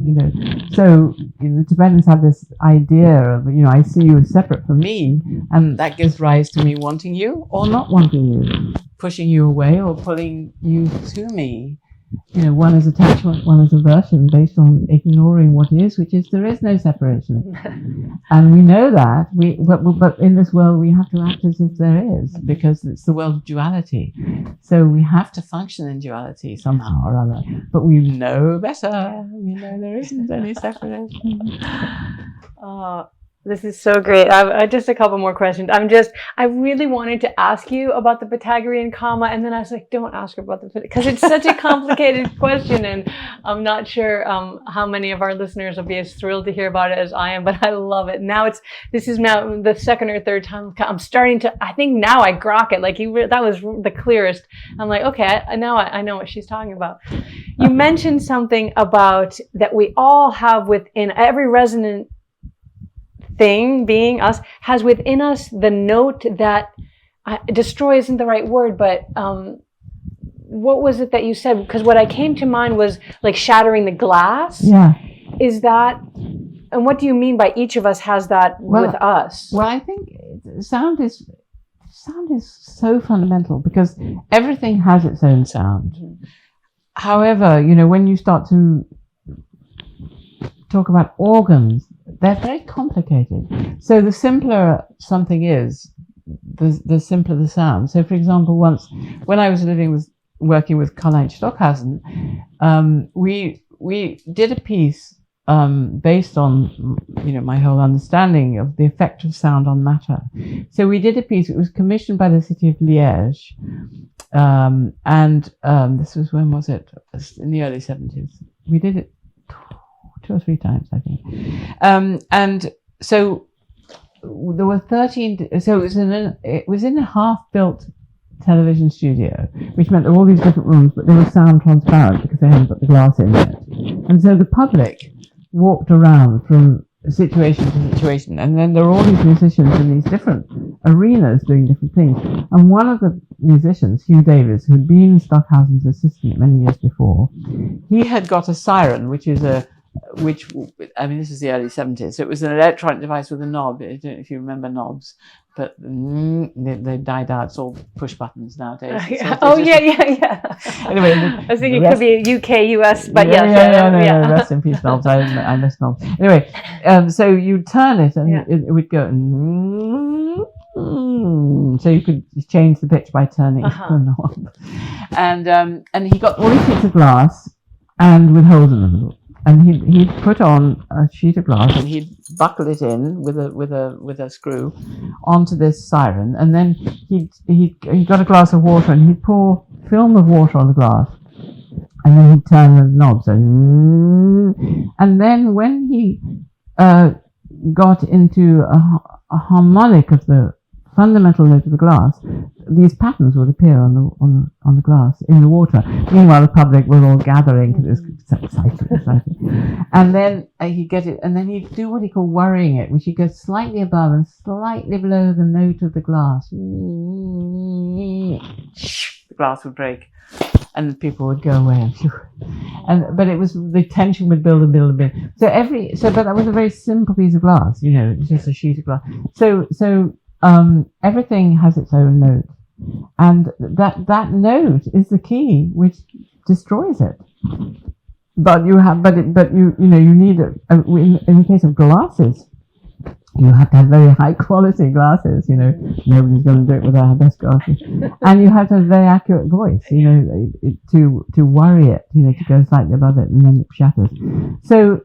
So the Tibetans have this idea of I see you as separate from me, and that gives rise to me wanting you or not wanting you, pushing you away or pulling you to me. One is attachment, one is aversion, based on ignoring what is, which is there is no separation, and we know that. But in this world, we have to act as if there is, because it's the world of duality. So we have to function in duality somehow or other. But we know better. We know there isn't any separation. This is so great. I just a couple more questions. I really wanted to ask you about the Pythagorean comma, and then I was like, don't ask her about because it's such a complicated question, and I'm not sure how many of our listeners will be as thrilled to hear about it as I am, but I love it. This is now the second or third time I'm starting to, I think now I grok it. Like that was the clearest. I'm like, okay, now I know what she's talking about. You mentioned something about that we all have within every resonant thing, being us, has within us the note that destroy isn't the right word, but what was it that you said? Because what I came to mind was like shattering the glass. Yeah. Is that, and what do you mean by each of us has that with us? Well, I think sound is so fundamental, because everything has its own sound. However, when you start to talk about organs, they're very complicated. So the simpler something is, the simpler the sound. So, for example, once when I was working with Karl-Heinz Stockhausen, we did a piece based on my whole understanding of the effect of sound on matter. So we did a piece. It was commissioned by the city of Liège, and this was, when was it? It was in the early 70s. We did it 2 or 3 times, I think. And so there were 13, so it was in a half-built television studio, which meant there were all these different rooms, but they were sound transparent because they hadn't got the glass in yet. And so the public walked around from situation to situation, and then there were all these musicians in these different arenas doing different things. And one of the musicians, Hugh Davis, who'd been Stockhausen's assistant many years before, he had got a siren, which is this is the early 70s, so it was an electronic device with a knob. I don't know if you remember knobs, but they died out. It's all push buttons nowadays. Anyway, I was thinking it could be UK, US, but rest in peace, knobs. I miss knobs. Anyway, so you turn it and it would go. So you could change the pitch by turning the knob. And he got all these bits of glass and with holes in them. And he'd put on a sheet of glass and he'd buckle it in with a screw onto this siren, and then he got a glass of water and he'd pour film of water on the glass, and then he'd turn the knob. So, and then when he got into a harmonic of the fundamental note of the glass, these patterns would appear on the glass in the water. Meanwhile, the public were all gathering because it was so exciting. And then he'd get it, and then he'd do what he called worrying it, which he goes slightly above and slightly below the note of the glass. The glass would break, and people would go away. But it was, the tension would build and build and build. But that was a very simple piece of glass. It was just a sheet of glass. So everything has its own note, and that note is the key which destroys it. But you need it. In the case of glasses, you have to have very high quality glasses. Nobody's going to do it without our best glasses, and you have to have a very accurate voice. To worry it. To go slightly above it, and then it shatters. So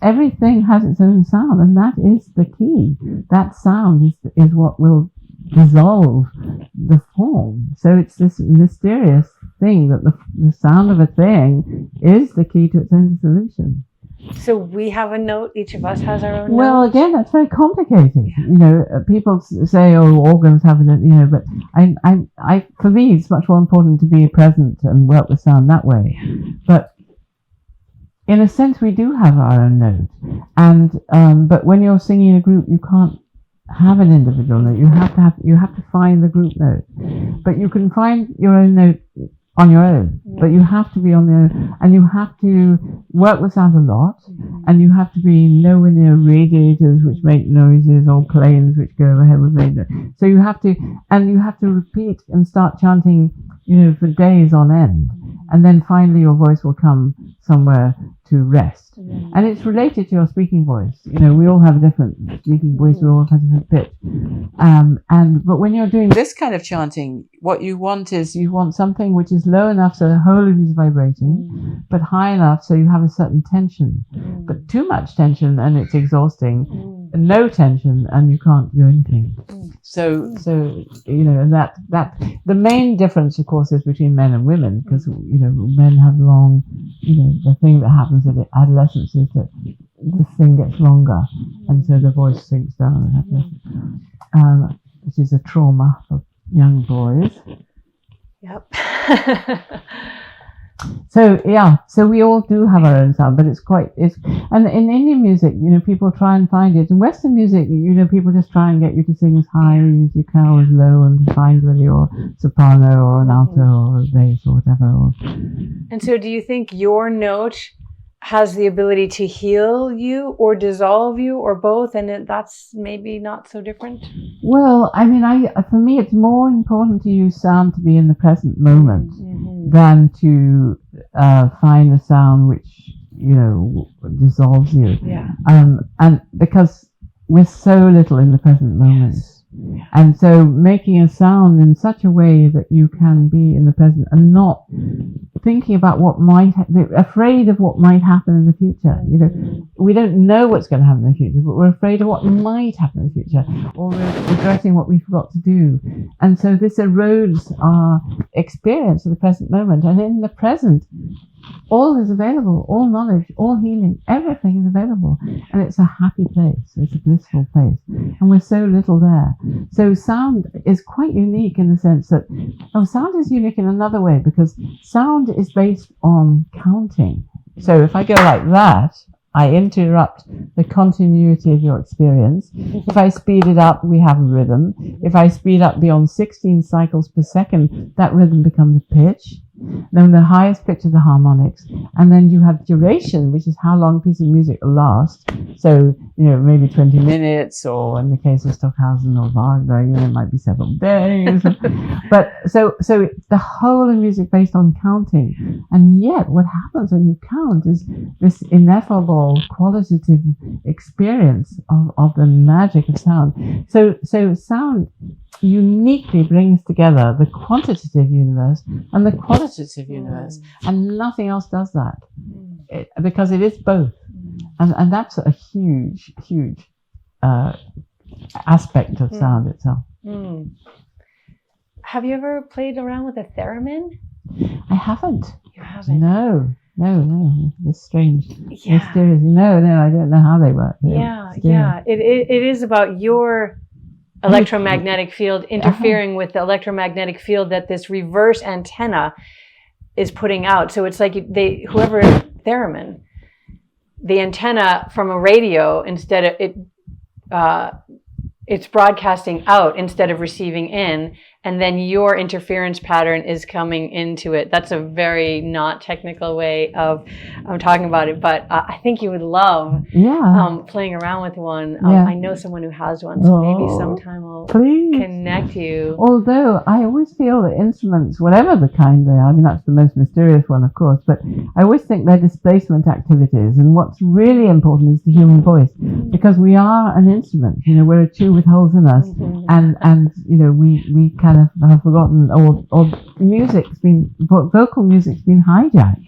everything has its own sound, and that is the key. That sound is what will dissolve the form. So it's this mysterious thing that the sound of a thing is the key to its own dissolution. So we have a note. Each of us has our own Well, note. again, that's very complicated. You know, people say, "Oh, organs have it," you know, but for me, it's much more important to be present and work with sound that way. But in a sense, we do have our own note, and but when you're singing in a group, you can't have an individual note. You have to find the group note, but you can find your own note on your own, but you have to be on the own, and you have to work with sound a lot, and you have to be nowhere near radiators which make noises or planes which go overhead with radiators. So you have to repeat and start chanting, you know, for days on end, and then finally your voice will come somewhere to rest. And it's related to your speaking voice. You know, we all have a different speaking voice, we all have a different pitch. But when you're doing this kind of chanting, what you want something which is low enough so the whole of you is vibrating, but high enough so you have a certain tension. But too much tension and it's exhausting, no tension and you can't do anything. So you know, and that the main difference, of course, is between men and women, because you know, men have long, you know, the thing that happens at adolescence is that the thing gets longer, and so the voice sinks down, which is a trauma for young boys. Yep. So we all do have our own sound, but and in Indian music, you know, people try and find it. In Western music, you know, people just try and get you to sing as high as you can or as low, and find whether you're soprano or an alto or a bass or whatever. And so do you think your note has the ability to heal you or dissolve you or both, and that's maybe not so different? Well, I mean, for me, it's more important to use sound to be in the present moment than to find a sound which, you know, dissolves you. Yeah. And because we're so little in the present moment. And so making a sound in such a way that you can be in the present and not thinking about what might be afraid of what might happen in the future. You know, we don't know what's going to happen in the future, but we're afraid of what might happen in the future, or we're regretting what we forgot to do. And so this erodes our experience of the present moment. And in the present, all is available, all knowledge, all healing, everything is available. And it's a happy place, it's a blissful place. And we're so little there. So sound is quite unique in the sense that, sound is unique in another way, because sound is based on counting. So if I go like that, I interrupt the continuity of your experience. If I speed it up, we have a rhythm. If I speed up beyond 16 cycles per second, that rhythm becomes a pitch. Then the highest pitch is the harmonics. And then you have duration, which is how long a piece of music will last. So, you know, maybe 20 minutes, or in the case of Stockhausen or Wagner, you know, it might be several days. But so the whole of music based on counting. And yet what happens when you count is this ineffable qualitative experience of the magic of sound. So sound uniquely brings together the quantitative universe and the qualitative universe, and nothing else does that, because it is both, and that's a huge aspect of sound itself. Have you ever played around with a theremin? I haven't. You haven't? No. It's strange. Yeah. Mysterious. No, I don't know how they work. Yeah. It is about your electromagnetic field interfering with the electromagnetic field that this reverse antenna is putting out. So it's like whoever theremin, the antenna from a radio, instead of it's broadcasting out instead of receiving in, and then your interference pattern is coming into it. That's a very not technical way of talking about it, but I think you would love playing around with one. I know someone who has one, so maybe sometime I'll connect you. Although I always feel that instruments, whatever the kind they are, I mean, that's the most mysterious one, of course, but I always think they're displacement activities, and what's really important is the human voice, because we are an instrument. You know, we're a tube with holes in us, and you know, we kind of have forgotten, or vocal music's been hijacked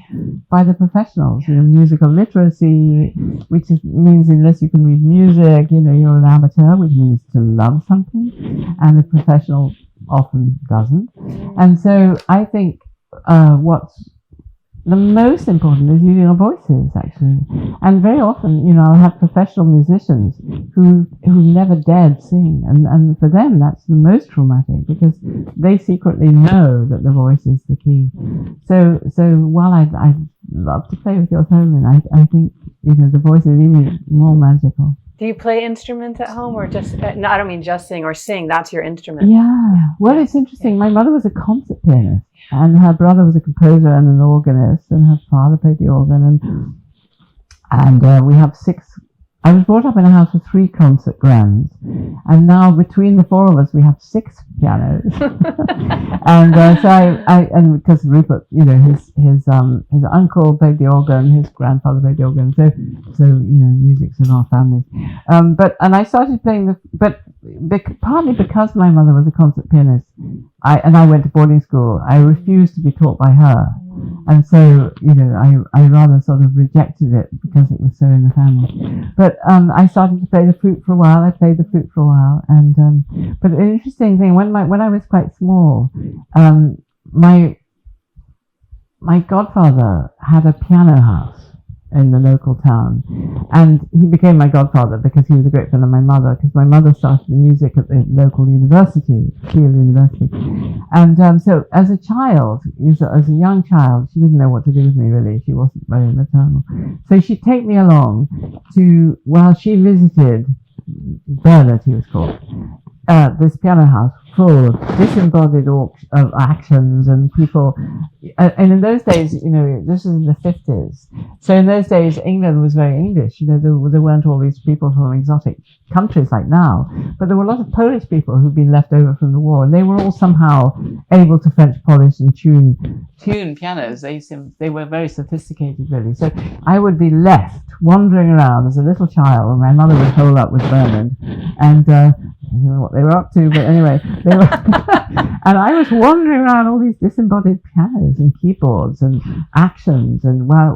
by the professionals. You know, musical literacy, which means unless you can read music, you know, you're an amateur, which means to love something, and the professional often doesn't. And so I think what's the most important is using our voices, actually. And very often, I'll have professional musicians who never dared sing, and for them that's the most traumatic, because they secretly know that the voice is the key. So while I love to play with your theremin, I think the voice is even more magical. Do you play instruments at home, or just? No, I don't mean just sing or sing. That's your instrument. Yeah. Well, it's interesting. My mother was a concert pianist, and her brother was a composer and an organist, and her father played the organ, and we have 6. I was brought up in a house with 3 concert grands, and now between the 4 of us we have 6 pianos. And so and because Rupert, his uncle played the organ, his grandfather played the organ, so music's in our family. And I started playing partly because my mother was a concert pianist, I went to boarding school. I refused to be taught by her. And so, I rather sort of rejected it because it was so in the family. But I started to play the flute for a while. I played the flute for a while. And but an interesting thing, when I was quite small, my godfather had a piano house in the local town, and he became my godfather because he was a great friend of my mother, because my mother started music at the local university, Kiel University. And so as a child, as a young child, she didn't know what to do with me, really. She wasn't very maternal. So she'd take me along while she visited Bernard, he was called, this piano house full of disembodied actions and people. And in those days, this is in the 50s. So in those days, England was very English. There weren't all these people from exotic countries like now, but there were a lot of Polish people who'd been left over from the war, and they were all somehow able to French polish and tune pianos. They were very sophisticated, really. So I would be left wandering around as a little child, and my mother would hole up with Bernard, and I don't know what they were up to, but anyway, they were and I was wandering around all these disembodied pianos and keyboards and actions, and while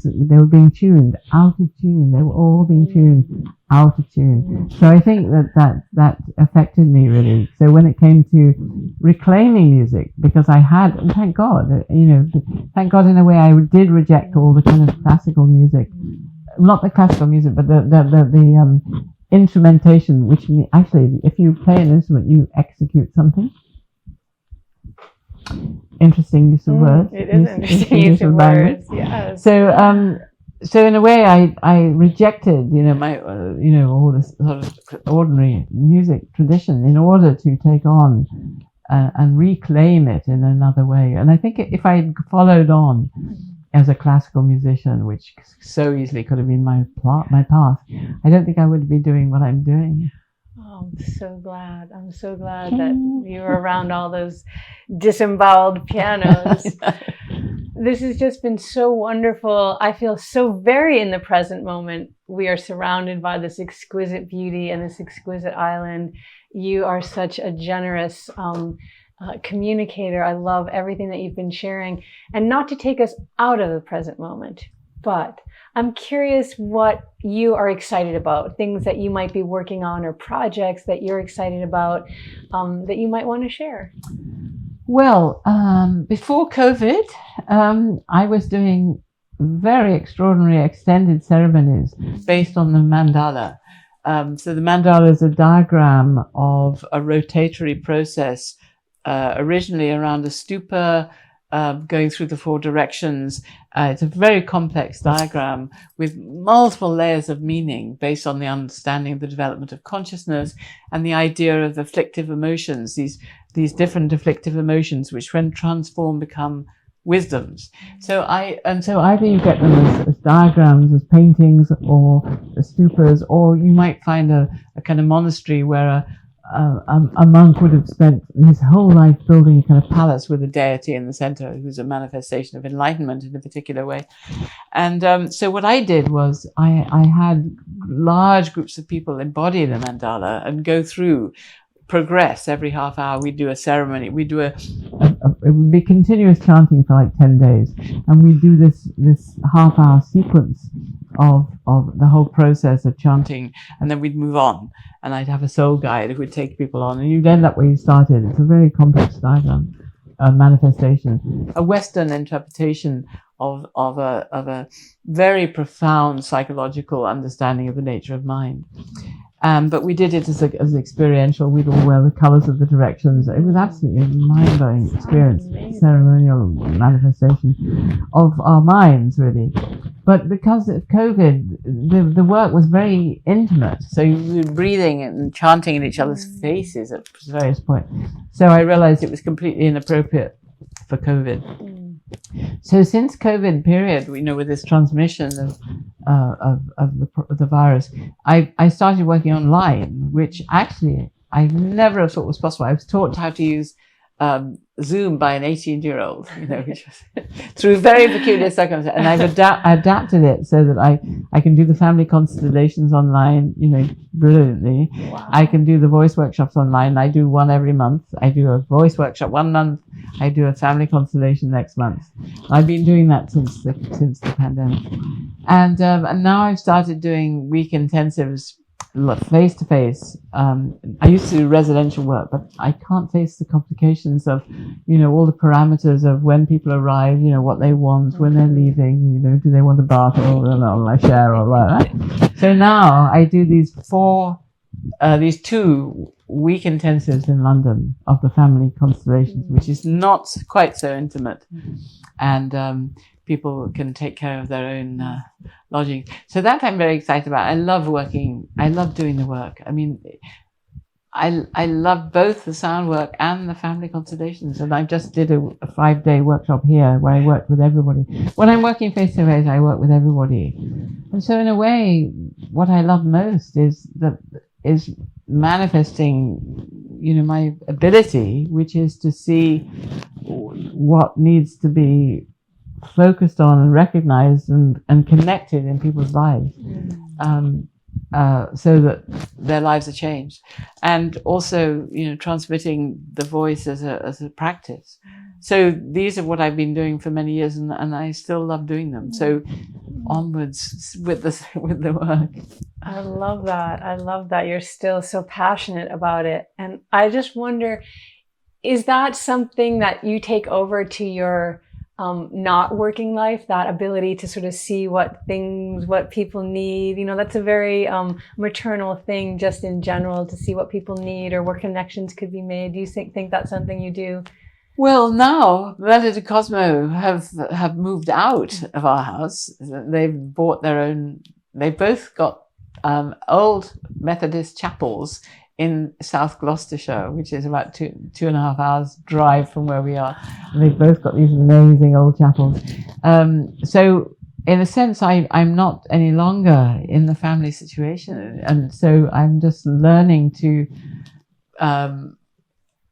they were being tuned out of tune. They were all being tuned out of tune. So I think that affected me, really. So when it came to reclaiming music, because I had, and thank God in a way, I did reject all the kind of classical music, not the classical music, but the instrumentation, which actually, if you play an instrument, you execute something. Interesting use of words. It is interesting use of words. Yes. So in a way, I rejected, my, all this sort of ordinary music tradition in order to take on and reclaim it in another way. And I think if I had followed on as a classical musician, which so easily could have been my path, I don't think I would be doing what I'm doing. Oh, I'm so glad. I'm so glad that you were around all those disemboweled pianos. This has just been so wonderful. I feel so very in the present moment. We are surrounded by this exquisite beauty and this exquisite island. You are such a generous communicator. I love everything that you've been sharing. And not to take us out of the present moment, but I'm curious what you are excited about, things that you might be working on or projects that you're excited about that you might want to share. Well, before COVID, I was doing very extraordinary extended ceremonies based on the mandala. So the mandala is a diagram of a rotatory process, originally around a stupa, going through the 4 directions. It's a very complex diagram with multiple layers of meaning based on the understanding of the development of consciousness and the idea of afflictive emotions, these different afflictive emotions, which when transformed become wisdoms. So either you get them as diagrams, as paintings, or as stupas, or you might find a kind of monastery where a monk would have spent his whole life building a kind of palace with a deity in the center who's a manifestation of enlightenment in a particular way. And so what I did was I had large groups of people embody the mandala and go through, progress every half hour. We do a ceremony. We do it would be continuous chanting for like 10 days, and we do this half-hour sequence of the whole process of chanting, and then we'd move on, and I'd have a soul guide who would take people on, and you'd end up where you started. It's a very complex diagram. manifestation. A Western interpretation of a very profound psychological understanding of the nature of mind. But we did it as experiential. We'd all wear the colours of the directions. It was absolutely a mind-blowing experience, ceremonial manifestation of our minds, really. But because of COVID, the work was very intimate. So you were breathing and chanting in each other's faces at various points. So I realized it was completely inappropriate for COVID. So since COVID period, with this transmission of the virus, I started working online, which actually I never thought was possible. I was taught how to use Zoom by an 18-year-old, which was through very peculiar circumstances, and I've adapted it so that I can do the family constellations online, brilliantly. Wow. I can do the voice workshops online. I do one every month. I do a voice workshop one month. I do a family constellation next month. I've been doing that since the pandemic, and now I've started doing week intensives face to face. I used to do residential work, but I can't face the complications of, all the parameters of when people arrive, what they want, when they're leaving, do they want a bath or a share or whatever. So now I do these 2 week intensives in London of the family constellations, which is not quite so intimate. And people can take care of their own lodging. So that I'm very excited about. I love working. I love doing the work. I mean, I love both the sound work and the family constellations. And I just did a 5-day workshop here where I worked with everybody. When I'm working face to face, I work with everybody. And so in a way, what I love most is manifesting, my ability, which is to see what needs to be focused on and recognized and connected in people's lives, so that their lives are changed, and also transmitting the voice as a practice. So these are what I've been doing for many years, and I still love doing them. So onwards with the work. I love that you're still so passionate about it. And I just wonder, is that something that you take over to your not working life, that ability to sort of see what people need? That's a very maternal thing just in general, to see what people need or where connections could be made. Do you think that's something you do? Well, now Merlin and Cosmo have moved out of our house. They've bought their own. They've both got old Methodist chapels in South Gloucestershire, which is about 2.5 hours drive from where we are. And they've both got these amazing old chapels. So in a sense, I'm not any longer in the family situation. And so I'm just learning to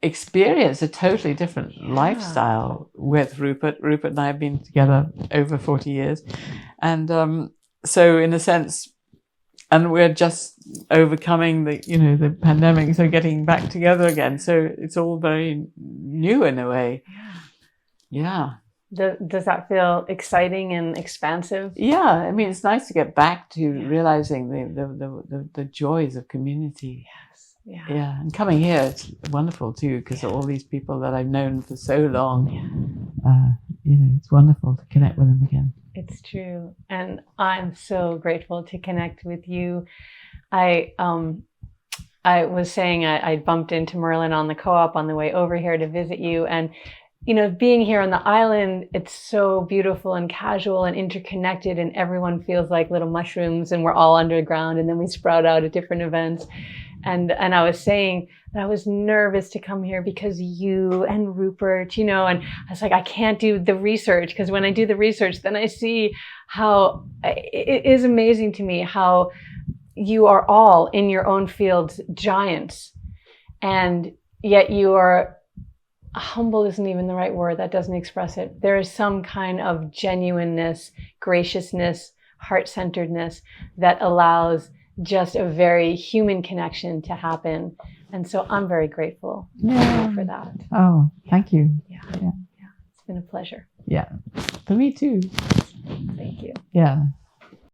experience a totally different lifestyle with Rupert. Rupert and I have been together over 40 years. And so in a sense, and we're just overcoming the pandemic, so getting back together again. So it's all very new in a way. Yeah. Does that feel exciting and expansive? Yeah, I mean, it's nice to get back to realizing the joys of community. Yes. Yeah. Yeah, and coming here, it's wonderful too, because all these people that I've known for so long, it's wonderful to connect with them again. It's true. And I'm so grateful to connect with you. I was saying I bumped into Merlin on the co-op on the way over here to visit you. And, being here on the island, it's so beautiful and casual and interconnected, and everyone feels like little mushrooms, and we're all underground, and then we sprout out at different events. And I was saying that I was nervous to come here because you and Rupert, and I was like, I can't do the research, because when I do the research, then I see how it is amazing to me how you are all in your own fields giants, and yet you are humble isn't even the right word. That doesn't express it. There is some kind of genuineness, graciousness, heart-centeredness that allows just a very human connection to happen. And so I'm very grateful for that. Oh, thank you. Yeah. It's been a pleasure. Yeah. For me too. Thank you. Yeah.